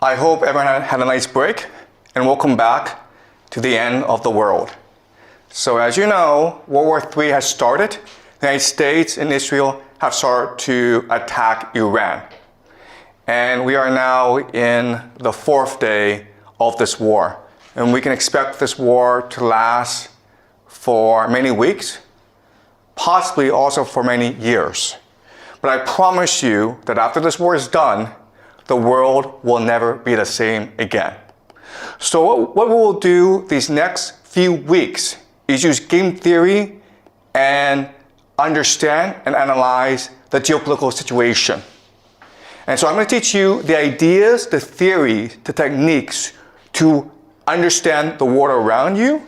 I hope everyone had a nice break, and welcome back to the end of the world. So as you know, World War III has started. The United States and Israel have started to attack Iran. And we are now in the fourth day of this war. And we can expect this war to last for many weeks, possibly also for many years. But I promise you that after this war is done, the world will never be the same again. So what we will do these next few weeks is use game theory and understand and analyze the geopolitical situation. And so I'm going to teach you the ideas, the theories, the techniques to understand the world around you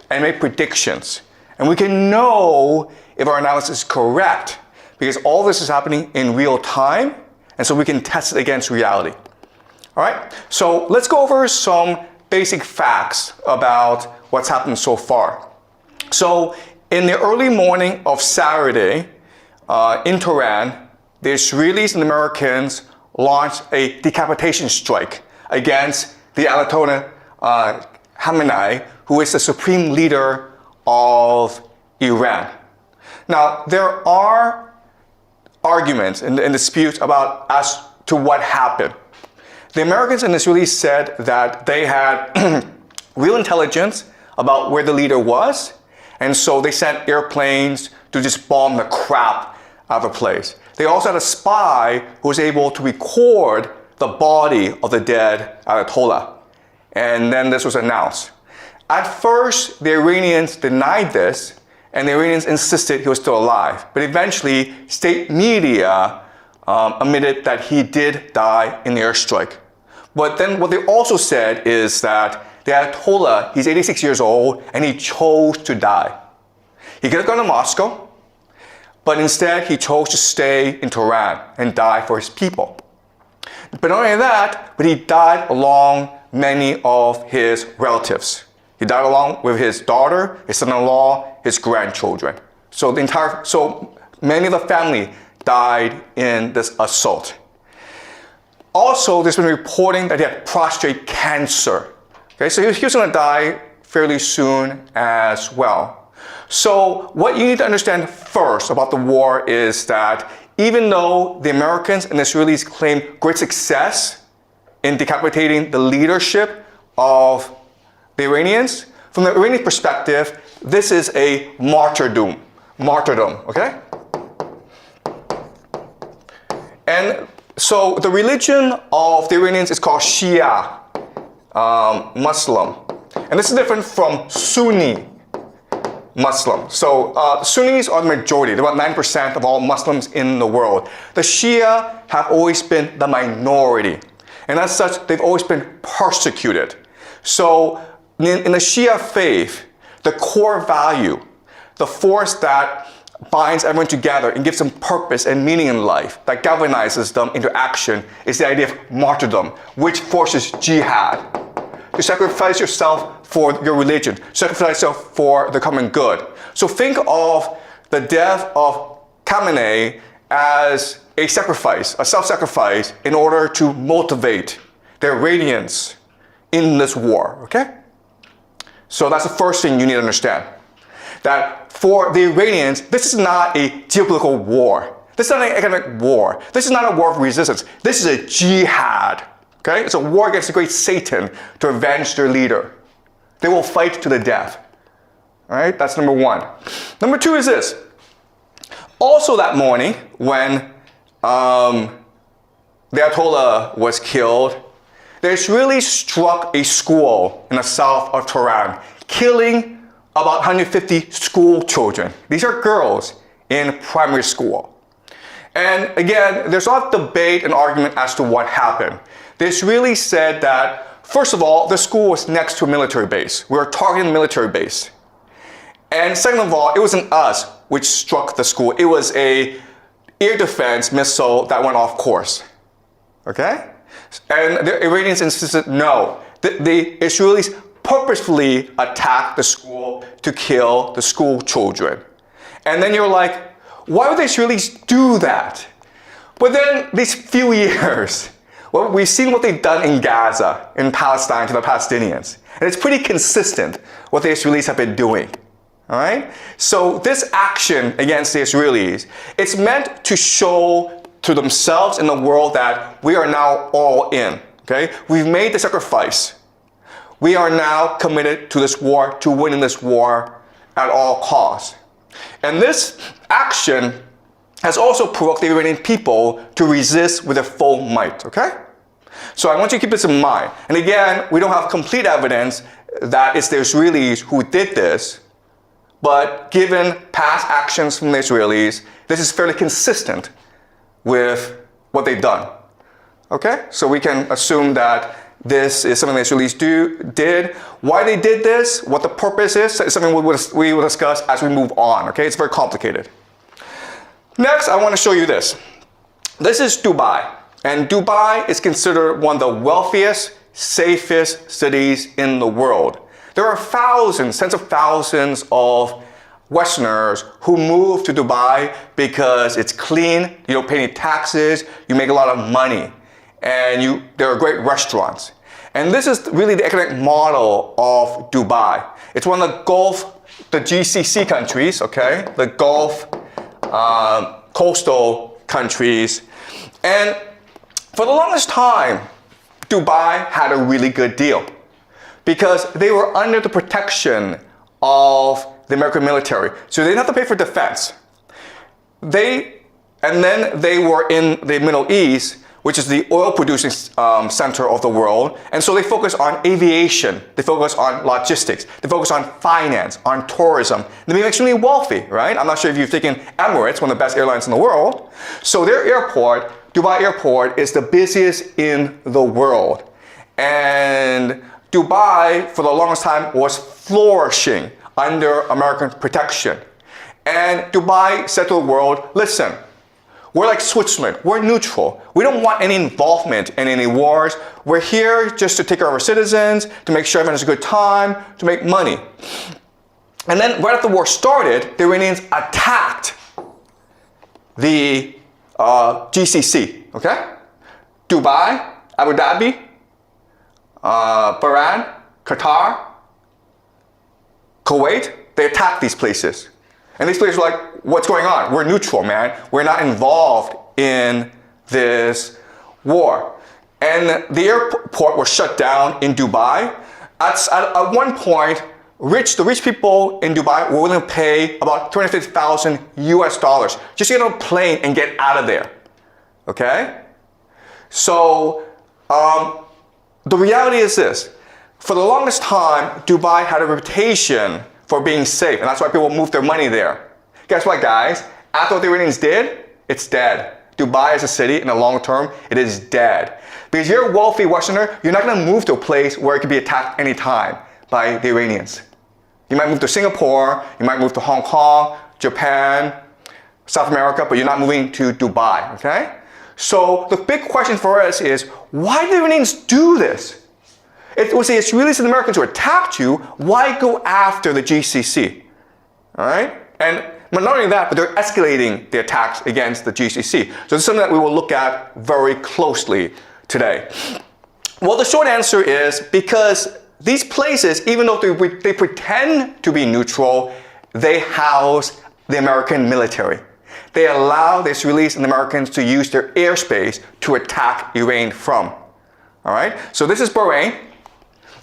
and make predictions. And we can know if our analysis is correct because all this is happening in real time, and so we can test it against reality. All right, so let's go over some basic facts about what's happened so far. So in the early morning of Saturday in Tehran, the Israelis and Americans launched a decapitation strike against the Ayatollah Khamenei, who is the supreme leader of Iran. Now, there are arguments and disputes about as to what happened. The Americans and Israelis said that they had real intelligence about where the leader was, and so they sent airplanes to just bomb the crap out of the place. They also had a spy who was able to record the body of the dead Ayatollah. And then this was announced. At first, the Iranians denied this, and the Iranians insisted he was still alive. But eventually, state media admitted that he did die in the airstrike. But then what they also said is that the Ayatollah, he's 86 years old, and he chose to die. He could have gone to Moscow, but instead he chose to stay in Tehran and die for his people. But not only that, but he died along many of his relatives. He died along with his daughter, his son-in-law, his grandchildren. So many of the family died in this assault. Also, there's been reporting that he had prostate cancer. Okay, so he was going to die fairly soon as well. So what you need to understand first about the war is that even though the Americans and the Israelis claim great success in decapitating the leadership of the Iranians, from the Iranian perspective, this is a martyrdom, okay? And so the religion of the Iranians is called Shia Muslim. And this is different from Sunni Muslim. So Sunnis are the majority. They're about 9% of all Muslims in the world. The Shia have always been the minority. And as such, they've always been persecuted. So in the Shia faith, the core value, the force that binds everyone together and gives them purpose and meaning in life, that galvanizes them into action, is the idea of martyrdom, which forces jihad. You sacrifice yourself for your religion, sacrifice yourself for the common good. So think of the death of Khamenei as a sacrifice, a self-sacrifice, in order to motivate the Iranians in this war, okay? So that's the first thing you need to understand. That for the Iranians, this is not a geopolitical war. This is not an economic war. This is not a war of resistance. This is a jihad, okay? It's a war against the great Satan to avenge their leader. They will fight to the death, all right? That's number one. Number two is this. Also that morning, when the Ayatollah was killed, the Israelis struck a school in the south of Tehran, killing about 150 school children. These are girls in primary school. And again, there's a lot of debate and argument as to what happened. The Israelis said that, first of all, the school was next to a military base. We were targeting the military base. And second of all, it wasn't us which struck the school. It was a air defense missile that went off course, okay? And the Iranians insisted no. The Israelis purposefully attacked the school to kill the school children. And then you're like, why would the Israelis do that? But then these few years, Well, we've seen what they've done in Gaza, in Palestine, to the Palestinians. And it's pretty consistent what the Israelis have been doing. All right? So this action against the Israelis, it's meant to show to themselves and the world that we are now all in. Okay? We've made the sacrifice. We are now committed to this war, to winning this war at all costs. And this action has also provoked the Iranian people to resist with their full might, okay? So I want you to keep this in mind. And again, we don't have complete evidence that it's the Israelis who did this, but given past actions from the Israelis, this is fairly consistent with what they've done, okay? So we can assume that this is something the Israelis did. Why they did this, what the purpose is something we will discuss as we move on, okay? It's very complicated. Next, I want to show you this. This is Dubai. And Dubai is considered one of the wealthiest, safest cities in the world. There are thousands, tens of thousands of Westerners who move to Dubai because it's clean, you don't pay any taxes, you make a lot of money, and there are great restaurants. And this is really the economic model of Dubai. It's one of the GCC countries, okay? The Gulf coastal countries. And for the longest time, Dubai had a really good deal because they were under the protection of the American military. So they didn't have to pay for defense. And then they were in the Middle East, which is the oil producing center of the world. And so they focus on aviation, they focus on logistics, they focus on finance, on tourism. They became extremely wealthy, right? I'm not sure if you've taken Emirates, one of the best airlines in the world. So their airport, Dubai Airport, is the busiest in the world. And Dubai, for the longest time, was flourishing under American protection. And Dubai said to the world, listen, we're like Switzerland. We're neutral. We don't want any involvement in any wars. We're here just to take care of our citizens, to make sure everyone has a good time, to make money. And then right after the war started, the Iranians attacked the GCC, okay? Dubai, Abu Dhabi, Bahrain, Qatar, Kuwait, they attacked these places. And these places were like, what's going on? We're neutral, man. We're not involved in this war. And the airport was shut down in Dubai. At one point, the rich people in Dubai were willing to pay about $250,000 US just to get on a plane and get out of there. Okay? So, the reality is this. For the longest time, Dubai had a reputation for being safe, and that's why people moved their money there. Guess what, guys? After what the Iranians did, it's dead. Dubai as a city, in the long term, it is dead. Because you're a wealthy Westerner, you're not going to move to a place where it could be attacked anytime by the Iranians. You might move to Singapore, you might move to Hong Kong, Japan, South America, but you're not moving to Dubai, okay? So the big question for us is, why did the Iranians do this? It was the Israelis and the Americans who attacked you. Why go after the GCC? All right? And not only that, but they're escalating the attacks against the GCC. So this is something that we will look at very closely today. Well, the short answer is because these places, even though they pretend to be neutral, they house the American military. They allow the Israelis and the Americans to use their airspace to attack Iran from. All right? So this is Bahrain.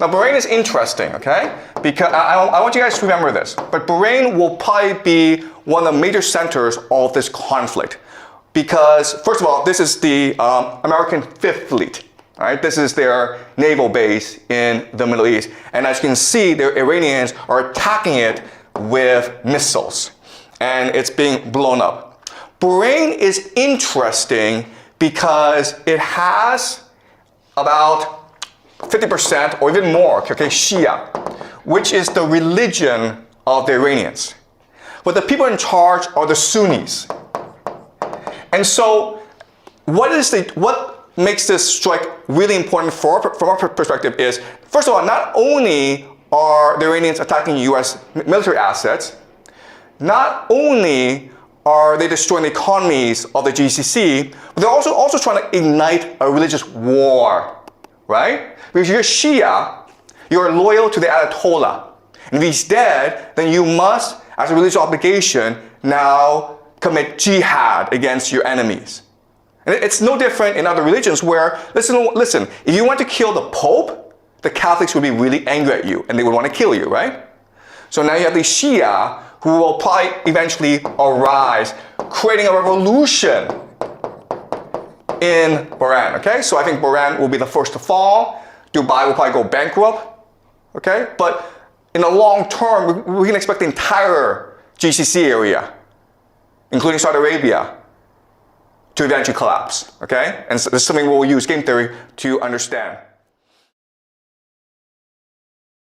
Now, Bahrain is interesting, okay? Because I want you guys to remember this. But Bahrain will probably be one of the major centers of this conflict. Because, first of all, this is the American Fifth Fleet. All right? This is their naval base in the Middle East. And as you can see, the Iranians are attacking it with missiles. And it's being blown up. Bahrain is interesting because it has about 50% or even more, okay, Shia, which is the religion of the Iranians. But the people in charge are the Sunnis. And so what makes this strike really important from our perspective is, first of all, not only are the Iranians attacking US military assets, not only are they destroying the economies of the GCC, but they're also trying to ignite a religious war, right? Because you're Shia, you're loyal to the Ayatollah. And if he's dead, then you must, as a religious obligation, now commit jihad against your enemies. And it's no different in other religions where, listen, if you want to kill the Pope, the Catholics would be really angry at you and they would want to kill you, right? So now you have the Shia who will probably eventually arise, creating a revolution in Bahrain, okay? So I think Bahrain will be the first to fall. Dubai will probably go bankrupt, okay? But in the long term, we can expect the entire GCC area, including Saudi Arabia, to eventually collapse, okay? And so this is something we'll use game theory to understand.